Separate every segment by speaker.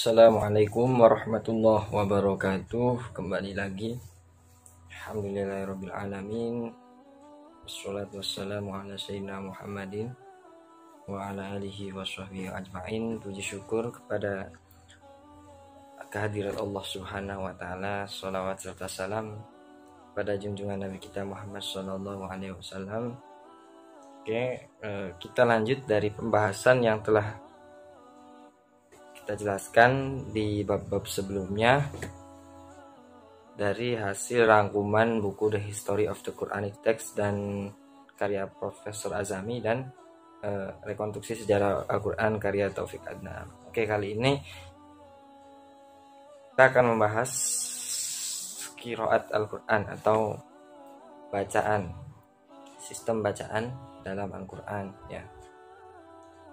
Speaker 1: Assalamualaikum warahmatullahi wabarakatuh. Kembali lagi. Alhamdulillahirrabbilalamin. Wassalatu wassalamu ala sayyidina Muhammadin wa ala alihi wa sahbihi ajma'in. Puji syukur kepada kehadiran Allah subhanahu wa ta'ala. Salawat serta salam pada junjungan Nabi kita Muhammad sallallahu alaihi wasallam. Oke, kita lanjut dari pembahasan yang telah kita jelaskan di bab-bab sebelumnya dari hasil rangkuman buku The History of the Quranic Text dan karya Profesor Azami dan rekonstruksi sejarah Al-Quran karya Taufik Adnan. Oke, kali ini kita akan membahas qiraat Al-Quran atau bacaan, sistem bacaan dalam Al-Quran ya.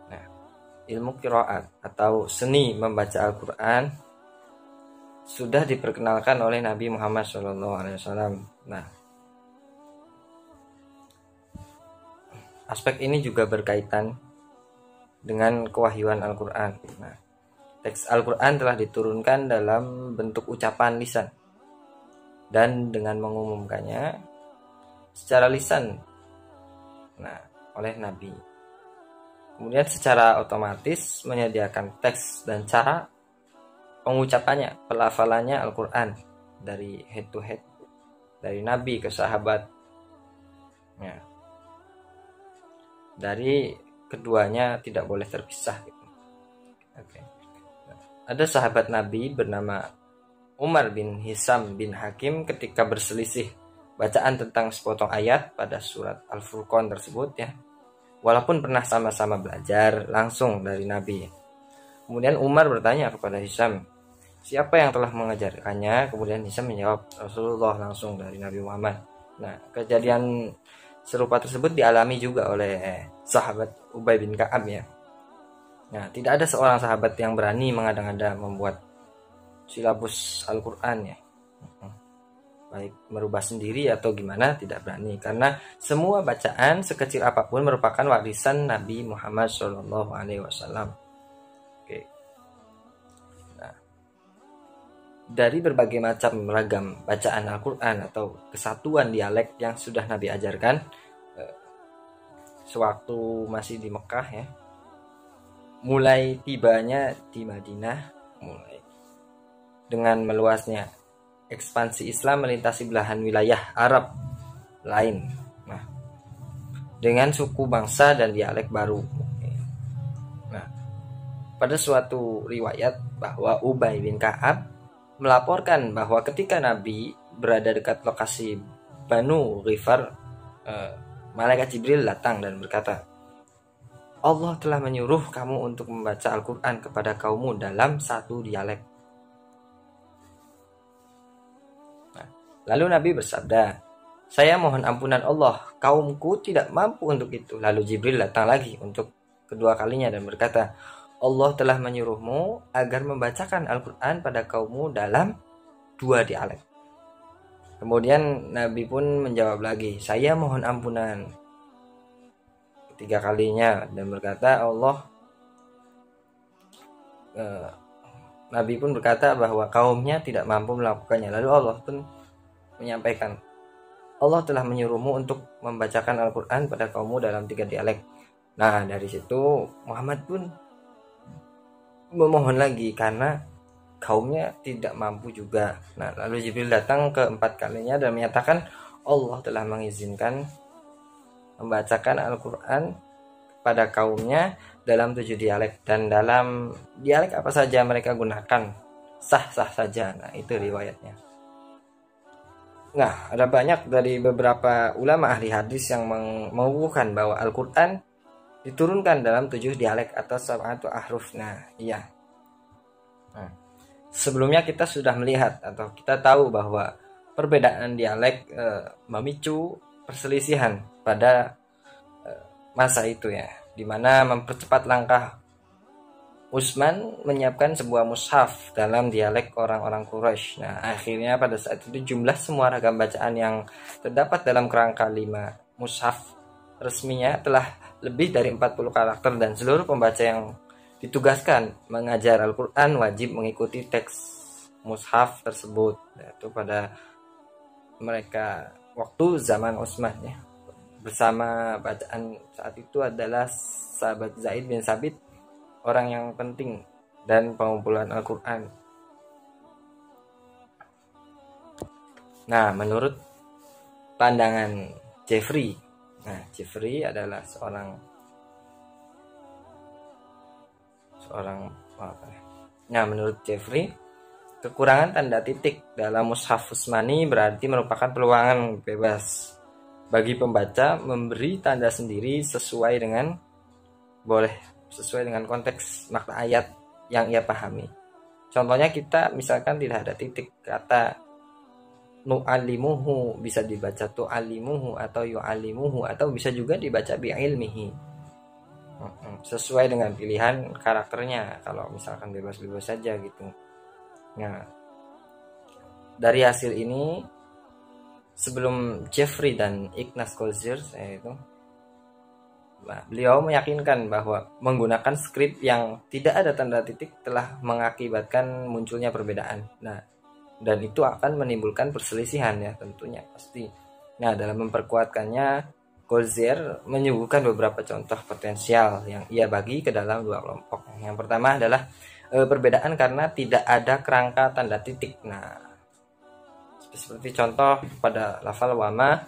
Speaker 1: Nah, ilmu qiraat atau seni membaca Al-Quran sudah diperkenalkan oleh Nabi Muhammad SAW. Nah, aspek ini juga berkaitan dengan kewahyuan Al-Quran. Nah, teks Al-Quran telah diturunkan dalam bentuk ucapan lisan dan dengan mengumumkannya secara lisan oleh Nabi. Kemudian secara otomatis menyediakan teks dan cara pengucapannya, pelafalannya Al-Quran dari head to head, dari Nabi ke sahabat ya. Dari keduanya tidak boleh terpisah gitu. Oke. Ada sahabat Nabi bernama Umar bin Hisam bin Hakim ketika berselisih bacaan tentang sepotong ayat pada surat Al-Furqan tersebut ya. Walaupun pernah sama-sama belajar langsung dari Nabi. Kemudian Umar bertanya kepada Hisam, siapa yang telah mengajarkannya? Kemudian Hisam menjawab, Rasulullah langsung dari Nabi Muhammad. Nah, kejadian serupa tersebut dialami juga oleh sahabat Ubay bin Ka'ab ya. Nah, tidak ada seorang sahabat yang berani mengada-ngada membuat silabus Al-Quran ya. Baik merubah sendiri atau gimana, tidak berani, karena semua bacaan sekecil apapun merupakan warisan Nabi Muhammad SAW. Oke. Nah, dari berbagai macam ragam bacaan Al-Quran atau kesatuan dialek yang sudah Nabi ajarkan sewaktu masih di Mekah ya, mulai tibanya di Madinah, mulai dengan meluasnya ekspansi Islam melintasi belahan wilayah Arab lain. Nah, dengan suku bangsa dan dialek baru. Nah, pada suatu riwayat bahwa Ubay bin Ka'ab melaporkan bahwa ketika Nabi berada dekat lokasi Banu Ghifar, malaikat Jibril datang dan berkata, Allah telah menyuruh kamu untuk membaca Al-Quran kepada kaummu dalam satu dialek. Lalu Nabi bersabda, saya mohon ampunan Allah, kaumku tidak mampu untuk itu. Lalu Jibril datang lagi untuk kedua kalinya dan berkata, Allah telah menyuruhmu agar membacakan Al-Quran pada kaummu dalam dua dialek. Kemudian Nabi pun menjawab lagi, saya mohon ampunan, ketiga kalinya, dan berkata Nabi pun berkata bahwa kaumnya tidak mampu melakukannya. Lalu Allah pun menyampaikan, Allah telah menyuruhmu untuk membacakan Al-Quran pada kaummu dalam tiga dialek. Nah, dari situ Muhammad pun memohon lagi karena kaumnya tidak mampu juga. Nah, lalu Jibril datang keempat kalinya dan menyatakan Allah telah mengizinkan membacakan Al-Quran pada kaumnya dalam 7 dialek, dan dalam dialek apa saja mereka gunakan sah-sah saja. Nah, itu riwayatnya. Nah, ada banyak dari beberapa ulama ahli hadis yang mengukuhkan bahwa Al-Quran diturunkan dalam 7 dialek atau sab'atu ahruf. Nah, iya. Nah, sebelumnya kita sudah melihat atau kita tahu bahwa perbedaan dialek memicu perselisihan pada masa itu ya, dimana mempercepat langkah Utsman menyiapkan sebuah mushaf dalam dialek orang-orang Quraisy. Nah, akhirnya pada saat itu jumlah semua ragam bacaan yang terdapat dalam kerangka 5 mushaf resminya telah lebih dari 40 karakter, dan seluruh pembaca yang ditugaskan mengajar Al-Quran wajib mengikuti teks mushaf tersebut, yaitu pada mereka waktu zaman Utsman ya. Bersama bacaan saat itu adalah sahabat Zaid bin Sabit, orang yang penting dan pengumpulan Al-Quran. Nah, menurut pandangan Jeffrey, Jeffrey adalah seorang menurut Jeffrey, kekurangan tanda titik dalam mushaf Utsmani berarti merupakan peluang bebas bagi pembaca memberi tanda sendiri sesuai dengan konteks makna ayat yang ia pahami. Contohnya kita misalkan tidak ada titik, kata nu'alimuhu bisa dibaca tu'alimuhu atau yu'alimuhu, atau bisa juga dibaca bi'ilmihi, sesuai dengan pilihan karakternya. Kalau misalkan bebas-bebas saja gitu. Nah, dari hasil ini, sebelum Jeffrey dan Ignaz Goldziher beliau meyakinkan bahwa menggunakan skrip yang tidak ada tanda titik telah mengakibatkan munculnya perbedaan. Nah, dan itu akan menimbulkan perselisihan ya, tentunya pasti. Nah, dalam memperkuatkannya, Goldziher menyuguhkan beberapa contoh potensial yang ia bagi ke dalam dua kelompok. Yang pertama adalah perbedaan karena tidak ada kerangka tanda titik. Nah, seperti contoh pada lafal wama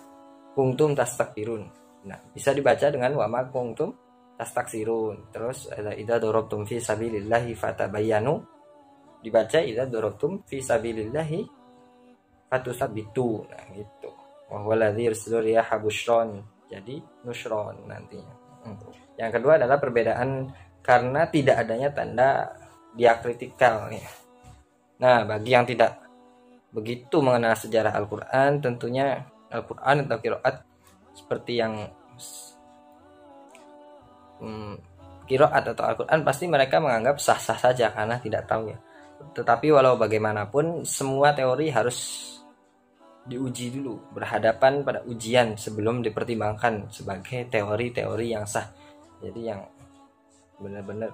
Speaker 1: kuntum tastakbirun. Nah, bisa dibaca dengan wama kuntum tastaksirun. Terus ada idza darabtum fi sabilillahi fatabayyanu, dibaca idza darabtum fi sabilillahi fatusabbitu. Nah, gitu. Wa huwa alladzi yursilu riyaha busyron, jadi nusron nantinya. Yang kedua adalah perbedaan karena tidak adanya tanda diakritikal ya. Nah, bagi yang tidak begitu mengenal sejarah Al-Quran, tentunya Al-Quran atau qiraat seperti yang qiraat atau Al-Quran pasti mereka menganggap sah-sah saja karena tidak tahu ya. Tetapi walau bagaimanapun, semua teori harus diuji dulu, berhadapan pada ujian sebelum dipertimbangkan sebagai teori-teori yang sah. Jadi yang benar-benar.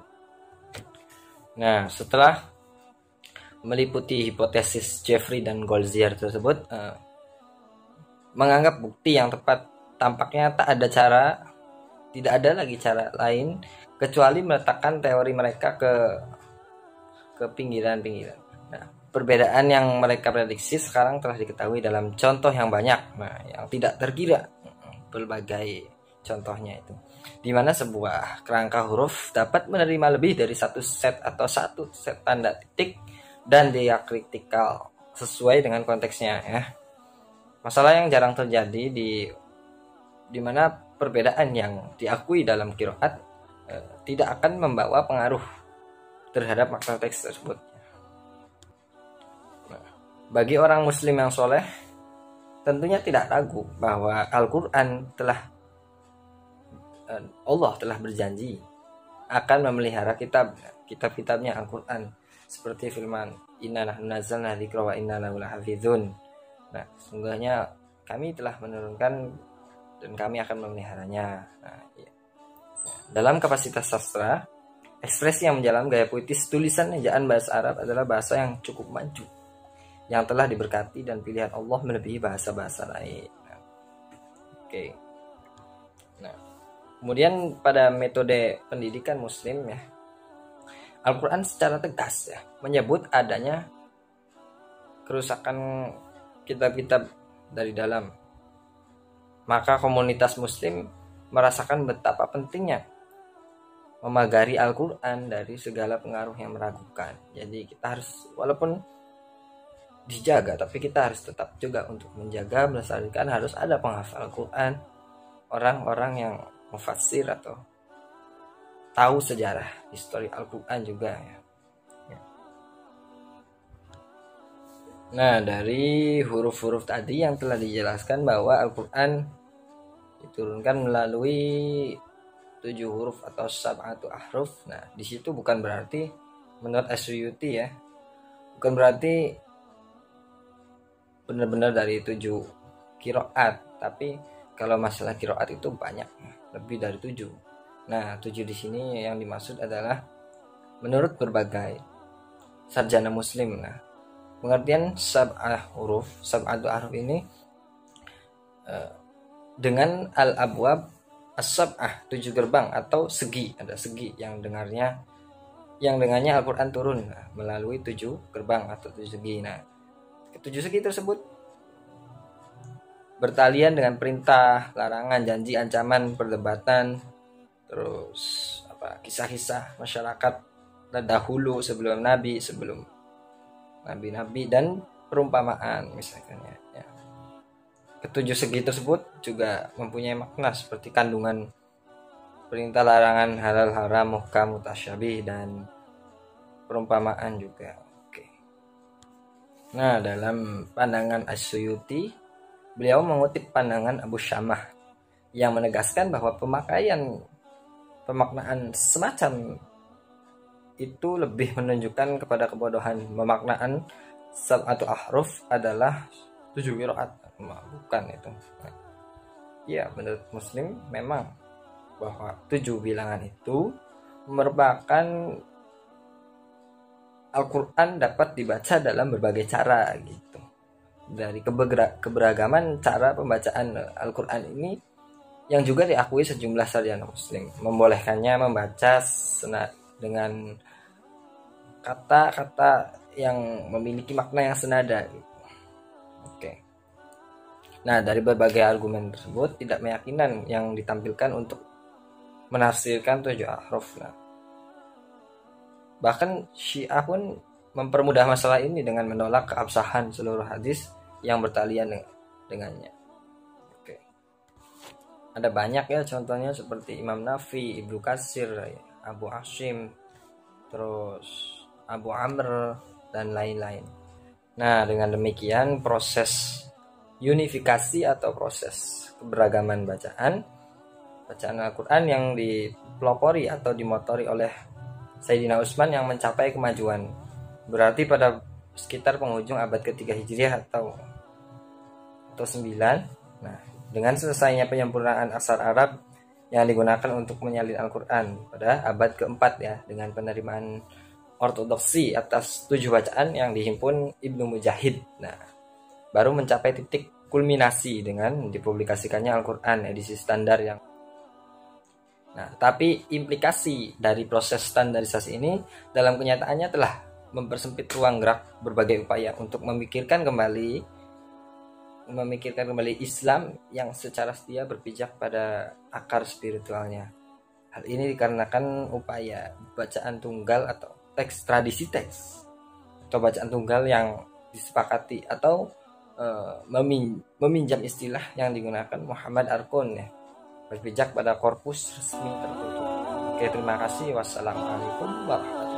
Speaker 1: Nah, setelah meliputi hipotesis Jeffrey dan Goldziher tersebut, menganggap bukti yang tepat, tampaknya tidak ada lagi cara lain kecuali meletakkan teori mereka ke pinggiran-pinggiran. Nah, perbedaan yang mereka prediksi sekarang telah diketahui dalam contoh yang banyak, yang tidak terkira, berbagai contohnya itu, di mana sebuah kerangka huruf dapat menerima lebih dari satu set tanda titik dan diakritikal sesuai dengan konteksnya ya. Masalah yang jarang terjadi di mana perbedaan yang diakui dalam qiraat tidak akan membawa pengaruh terhadap makna teks tersebut. Bagi orang muslim yang soleh, tentunya tidak ragu bahwa Al-Quran Allah telah berjanji akan memelihara kitab-kitabnya Al-Quran, seperti firman inna nahnu nazzalna dzikra wa inna lahu lahafizun. Nah, sesungguhnya kami telah menurunkan dan kami akan memeliharanya. Nah, ya. Dalam kapasitas sastra, ekspresi yang menjalankan gaya puitis tulisan ejaan bahasa Arab adalah bahasa yang cukup maju, yang telah diberkati dan pilihan Allah melebihi bahasa-bahasa lain. Oke. Nah, kemudian pada metode pendidikan muslim ya, Al-Quran secara tegas ya menyebut adanya kerusakan kitab-kitab dari dalam. Maka komunitas muslim merasakan betapa pentingnya memagari Al-Quran dari segala pengaruh yang meragukan. Jadi kita harus, walaupun dijaga, tapi kita harus tetap juga untuk menjaga, melestarikan, harus ada penghafal Al-Quran, orang-orang yang mufassir atau tahu sejarah histori Al-Quran juga ya. Nah, dari huruf-huruf tadi yang telah dijelaskan bahwa Al-Quran diturunkan melalui 7 huruf atau sab'atu ahruf. Nah, di situ bukan berarti menurut Asyuyuti ya, bukan berarti benar-benar dari 7 qiraat, tapi kalau masalah qiraat itu banyak, lebih dari 7. Nah, 7 di sini yang dimaksud adalah menurut berbagai sarjana muslim. Nah, pengertian sab'atu huruf ini dengan al-abwab as-sab'ah, 7 gerbang atau segi, ada segi yang dengannya Al-Qur'an turun melalui 7 gerbang atau 7 segi. Nah, ketujuh segi tersebut bertalian dengan perintah, larangan, janji, ancaman, perdebatan, terus kisah-kisah masyarakat dahulu sebelum nabi dan perumpamaan misalkan ya. Ketujuh segi tersebut juga mempunyai makna seperti kandungan perintah, larangan, halal, haram, muhkam, mutasyabih, dan perumpamaan juga. Oke. Nah, dalam pandangan As-Suyuti, beliau mengutip pandangan Abu Syamah yang menegaskan bahwa pemaknaan semacam itu lebih menunjukkan kepada kebodohan. Pemaknaan sab'atu ahruf adalah 7 qiraat, bukan itu. Ya, menurut Muslim memang bahwa 7 bilangan itu merupakan Al-Quran dapat dibaca dalam berbagai cara gitu. Dari keberagaman cara pembacaan Al-Quran ini yang juga diakui sejumlah sarjana muslim, membolehkannya membaca dengan kata-kata yang memiliki makna yang senada gitu. Oke. Nah, dari berbagai argumen tersebut tidak meyakinan yang ditampilkan untuk menafsirkan 7 ahruf. Nah, bahkan Syiah pun mempermudah masalah ini dengan menolak keabsahan seluruh hadis yang bertalian dengannya. Oke. Ada banyak ya contohnya seperti Imam Nafi, Ibnu Katsir, Abu Hasyim, terus Abu Amr dan lain-lain. Nah, dengan demikian proses unifikasi atau proses keberagaman bacaan Al-Quran yang dipelopori atau dimotori oleh Sayyidina Utsman yang mencapai kemajuan. Berarti pada sekitar penghujung abad ketiga Hijriah atau 9. Nah, dengan selesainya penyempurnaan aksar Arab yang digunakan untuk menyalin Al-Quran pada abad keempat ya, dengan penerimaan ortodoksi atas 7 bacaan yang dihimpun Ibnu Mujahid. Nah, baru mencapai titik kulminasi dengan dipublikasikannya Al-Quran edisi standar yang. Nah, tapi implikasi dari proses standarisasi ini dalam kenyataannya telah mempersempit ruang gerak berbagai upaya untuk memikirkan kembali Islam yang secara setia berpijak pada akar spiritualnya. Hal ini dikarenakan upaya bacaan tunggal atau tradisi teks atau bacaan tunggal yang disepakati atau meminjam istilah yang digunakan Muhammad Arkun ya, berpijak pada korpus resmi tertutup. Oke, terima kasih. Wassalamualaikum warahmatullahi wabarakatuh.